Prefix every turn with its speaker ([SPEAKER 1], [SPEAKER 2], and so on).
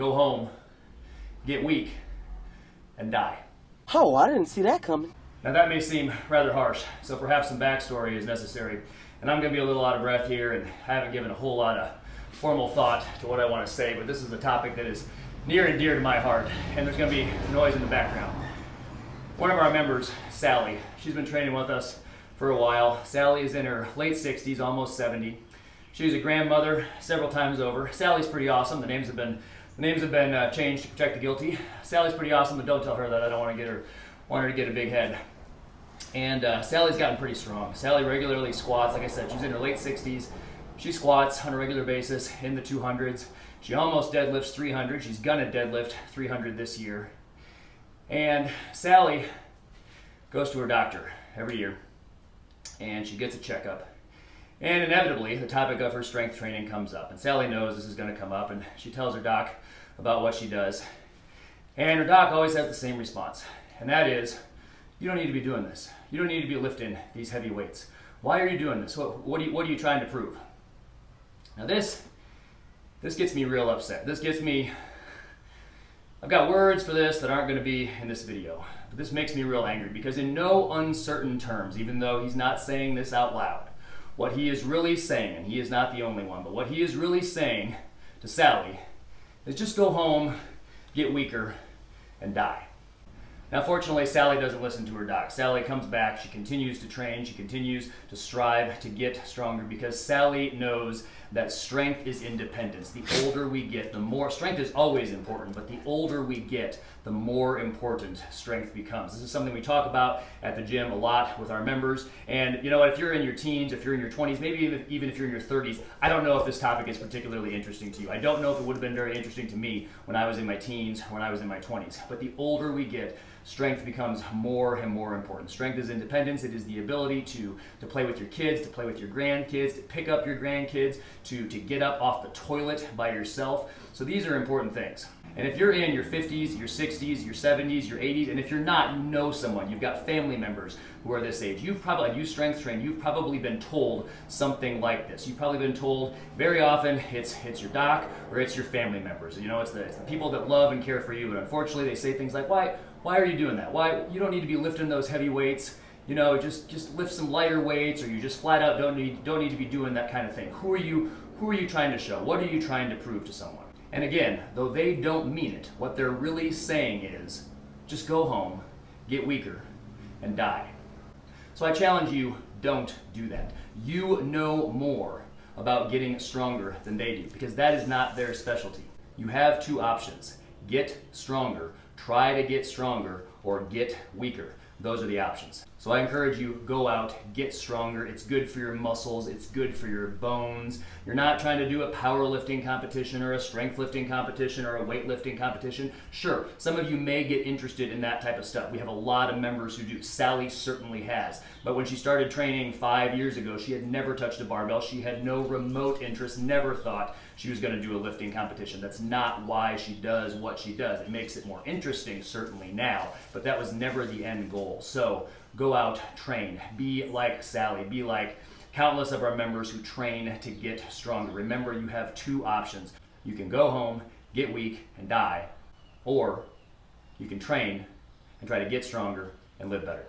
[SPEAKER 1] go home, get weak, and die.
[SPEAKER 2] Oh, I didn't see that coming.
[SPEAKER 1] Now that may seem rather harsh, so perhaps some backstory is necessary. And I'm going to be a little out of breath here, and I haven't given a whole lot of formal thought to what I want to say, but this is a topic that is near and dear to my heart, and there's going to be noise in the background. One of our members, Sally, she's been training with us for a while. Sally is in her late 60s, almost 70. She's a grandmother several times over. Sally's pretty awesome. The names have been changed to protect the guilty. Sally's pretty awesome, but don't tell her that. I don't want her to get a big head. And Sally's gotten pretty strong. Sally regularly squats. Like I said, she's in her late 60s. She squats on a regular basis in the 200s. She almost deadlifts 300. She's gonna deadlift 300 this year. And Sally goes to her doctor every year, and she gets a checkup. And inevitably, the topic of her strength training comes up. And Sally knows this is going to come up, and she tells her doc about what she does. And her doc always has the same response, and that is, you don't need to be doing this. You don't need to be lifting these heavy weights. Why are you doing this? What are you trying to prove? Now this gets me real upset. I've got words for this that aren't going to be in this video, but this makes me real angry because in no uncertain terms, even though he's not saying this out loud, what he is really saying, and he is not the only one, but what he is really saying to Sally is just go home, get weaker, and die. Now fortunately, Sally doesn't listen to her doc. Sally comes back, she continues to train, she continues to strive to get stronger because Sally knows that strength is independence. The older we get, the more, strength is always important, but the older we get, the more important strength becomes. This is something we talk about at the gym a lot with our members. And you know what, if you're in your teens, if you're in your 20s, maybe even if you're in your 30s, I don't know if this topic is particularly interesting to you. I don't know if it would have been very interesting to me when I was in my teens, when I was in my 20s. But the older we get, strength becomes more and more important. Strength is independence. It is the ability to play with your kids, to play with your grandkids, to pick up your grandkids, to get up off the toilet by yourself. So these are important things. And if you're in your 50s, your 60s, your 70s, your 80s, and if you're not, you know someone, you've got family members who are this age, you strength train, you've probably been told something like this. You've probably been told very often it's your doc or it's your family members. You know, it's the people that love and care for you, but unfortunately they say things like, why are you doing that? Why, you don't need to be lifting those heavy weights. You know, just lift some lighter weights, or you just flat out don't need to be doing that kind of thing. Who are you trying to show? What are you trying to prove to someone? And again, though they don't mean it, what they're really saying is, just go home, get weaker, and die. So I challenge you, don't do that. You know more about getting stronger than they do, because that is not their specialty. You have two options: get stronger, try to get stronger, or get weaker. Those are the options. So I encourage you, go out, get stronger. It's good for your muscles, it's good for your bones. You're not trying to do a powerlifting competition or a strength lifting competition or a weightlifting competition. Sure, some of you may get interested in that type of stuff. We have a lot of members who do. Sally certainly has. But when she started training 5 years ago, she had never touched a barbell. She had no remote interest, never thought she was going to do a lifting competition. That's not why she does what she does. It makes it more interesting, certainly now, but that was never the end goal. So go out, train, be like Sally, be like countless of our members who train to get stronger. Remember, you have two options. You can go home, get weak, and die, or you can train and try to get stronger and live better.